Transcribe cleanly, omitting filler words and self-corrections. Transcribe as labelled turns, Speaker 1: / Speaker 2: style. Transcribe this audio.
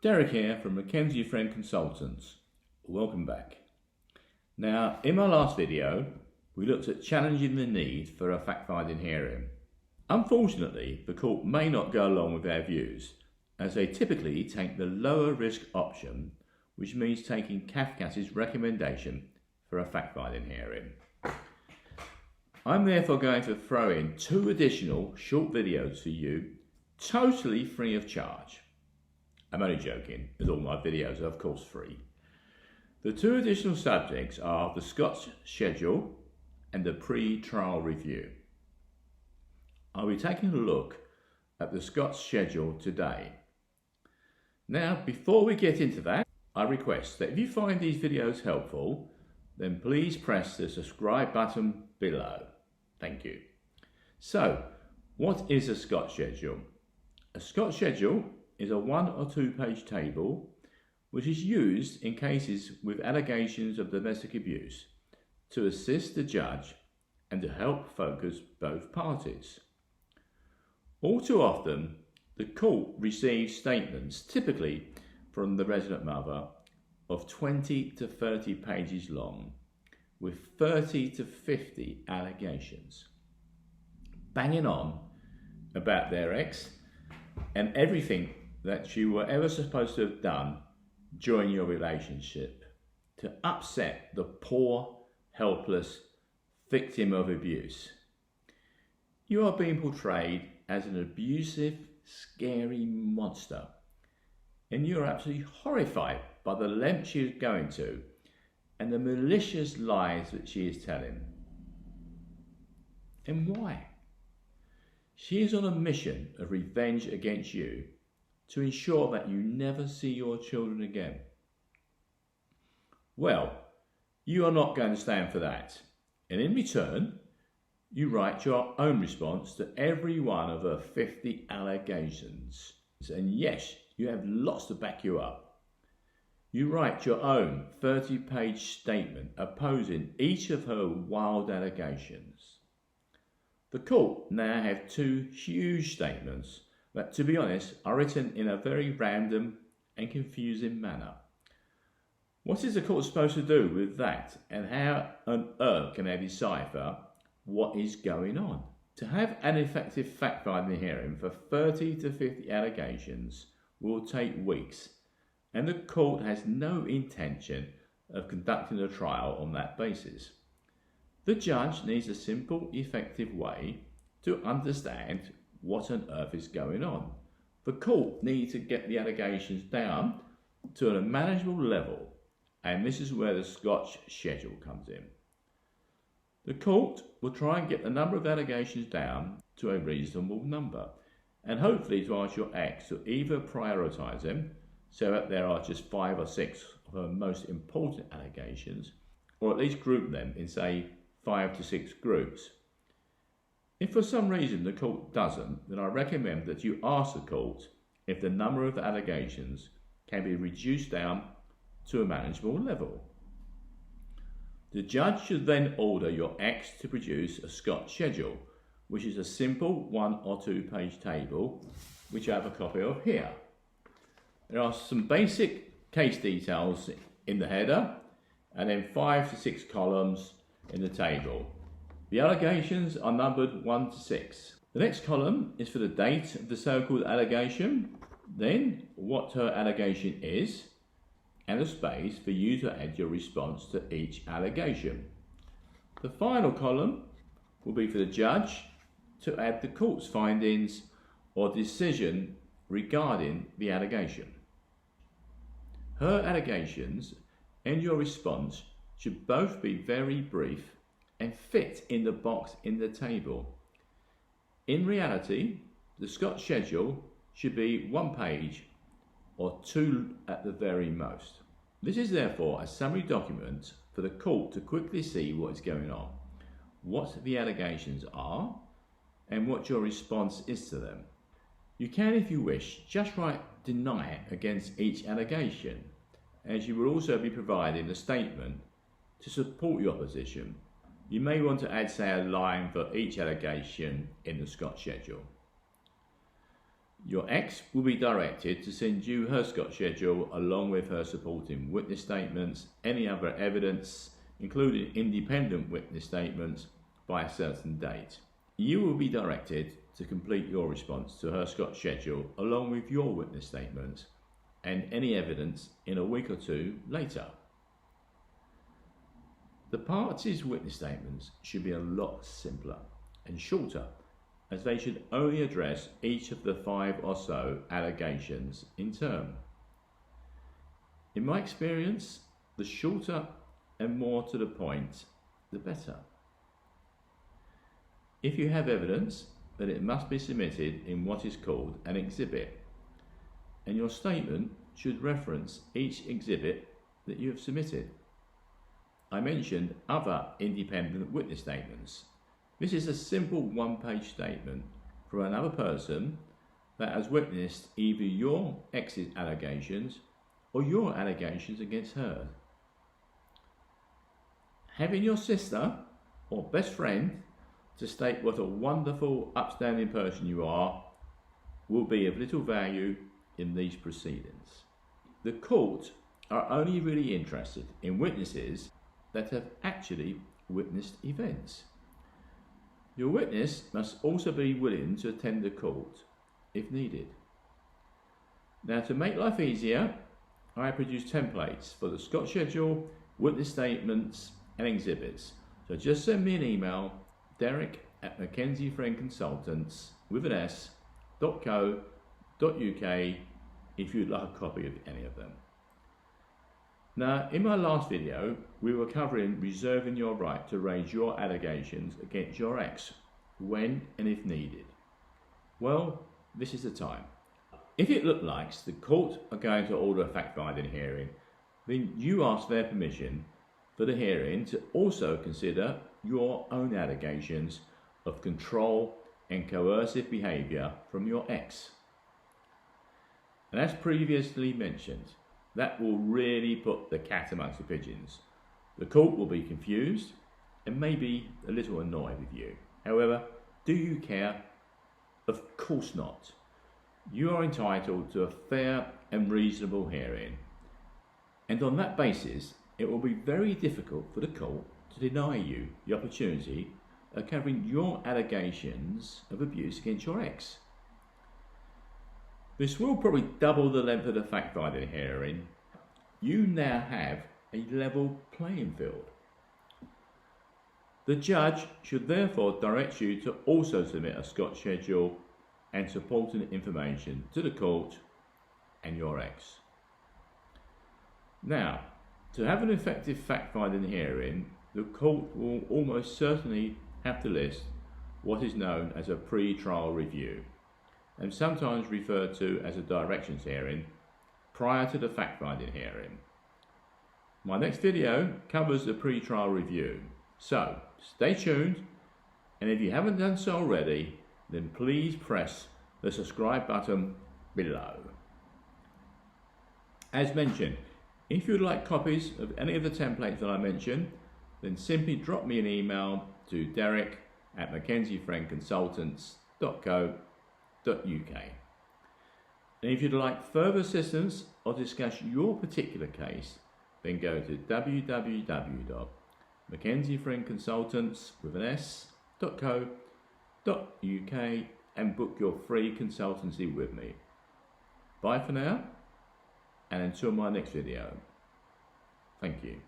Speaker 1: Derek here from McKenzie Friend Consultants. Welcome back. Now, in my last video, we looked at challenging the need for a fact-finding hearing. Unfortunately, the court may not go along with our views, as they typically take the lower risk option, which means taking CAFCAS's recommendation for a fact-finding hearing. I'm therefore going to throw in 2 additional short videos for you, totally free of charge. I'm only joking, as all my videos are of course free. The 2 additional subjects are the Scots schedule and the pre-trial review. I'll be taking a look at the Scots schedule today. Now, before we get into that, I request that if you find these videos helpful, then please press the subscribe button below. Thank you. So, what is a Scots schedule? A Scots schedule is a 1 or 2 page table which is used in cases with allegations of domestic abuse to assist the judge and to help focus both parties. All too often, the court receives statements, typically from the resident mother, of 20 to 30 pages long, with 30 to 50 allegations, banging on about their ex and everything that you were ever supposed to have done during your relationship to upset the poor, helpless victim of abuse. You are being portrayed as an abusive, scary monster, and you're absolutely horrified by the lengths she is going to and the malicious lies that she is telling. And why? She is on a mission of revenge against you to ensure that you never see your children again. Well, you are not going to stand for that. And in return, you write your own response to every one of her 50 allegations. And yes, you have lots to back you up. You write your own 30-page statement opposing each of her wild allegations. The court now have 2 huge statements that, to be honest, are written in a very random and confusing manner. What is the court supposed to do with that, and how on earth can they decipher what is going on? To have an effective fact-finding hearing for 30 to 50 allegations will take weeks, and the court has no intention of conducting a trial on that basis. The judge needs a simple, effective way to understand what on earth is going on. The court needs to get the allegations down to a manageable level, and this is where the Scots schedule comes in. The court will try and get the number of allegations down to a reasonable number, and hopefully to ask your ex to either prioritise them so that there are just 5 or 6 of her most important allegations, or at least group them in, say, 5 to 6 groups. If for some reason the court doesn't, then I recommend that you ask the court if the number of allegations can be reduced down to a manageable level. The judge should then order your ex to produce a Scots schedule, which is a simple 1 or 2 page table, which I have a copy of here. There are some basic case details in the header, and then 5 to 6 columns in the table. The allegations are numbered 1 to 6. The next column is for the date of the so-called allegation, then what her allegation is, and a space for you to add your response to each allegation. The final column will be for the judge to add the court's findings or decision regarding the allegation. Her allegations and your response should both be very brief and fit in the box in the table. In reality, the Scots schedule should be 1 page or 2 at the very most. This is therefore a summary document for the court to quickly see what is going on, what the allegations are, and what your response is to them. You can, if you wish, just write deny against each allegation, as you will also be providing a statement to support your position. You may want to add, say, a line for each allegation in the Scots schedule. Your ex will be directed to send you her Scott schedule along with her supporting witness statements, any other evidence, including independent witness statements, by a certain date. You will be directed to complete your response to her Scott schedule along with your witness statements and any evidence in a week or two later. The parties' witness statements should be a lot simpler and shorter, as they should only address each of the 5 or so allegations in turn. In my experience, the shorter and more to the point, the better. If you have evidence, then it must be submitted in what is called an exhibit, and your statement should reference each exhibit that you have submitted. I mentioned other independent witness statements. This is a simple one-page statement from another person that has witnessed either your ex's allegations or your allegations against her. Having your sister or best friend to state what a wonderful, upstanding person you are will be of little value in these proceedings. The court are only really interested in witnesses that have actually witnessed events. Your witness must also be willing to attend the court if needed. Now, to make life easier, I produce templates for the Scott schedule, witness statements and exhibits. So just send me an email, Derek at McKenzie Friend Consultants with an s.co.uk if you'd like a copy of any of them. Now, in my last video, we were covering reserving your right to raise your allegations against your ex, when and if needed. Well, this is the time. If it looks like the court are going to order a fact-finding hearing, then you ask their permission for the hearing to also consider your own allegations of control and coercive behaviour from your ex. And as previously mentioned, that will really put the cat amongst the pigeons. The court will be confused and maybe a little annoyed with you. However, do you care? Of course not. You are entitled to a fair and reasonable hearing. And on that basis, it will be very difficult for the court to deny you the opportunity of covering your allegations of abuse against your ex. This will probably double the length of the fact-finding hearing. You now have a level playing field. The judge should therefore direct you to also submit a Scott schedule and supporting information to the court and your ex. Now, to have an effective fact-finding hearing, the court will almost certainly have to list what is known as a pre-trial review, and sometimes referred to as a directions hearing, prior to the fact-finding hearing. My next video covers the pre-trial review, so stay tuned, and if you haven't done so already, then please press the subscribe button below. As mentioned, if you'd like copies of any of the templates that I mentioned, then simply drop me an email to Derek at McKenzieFriendConsultants.co.uk. And if you'd like further assistance or discuss your particular case, then go to www.McKenzieFriendConsultants with an s.co.uk and book your free consultancy with me. Bye for now, and until my next video. Thank you.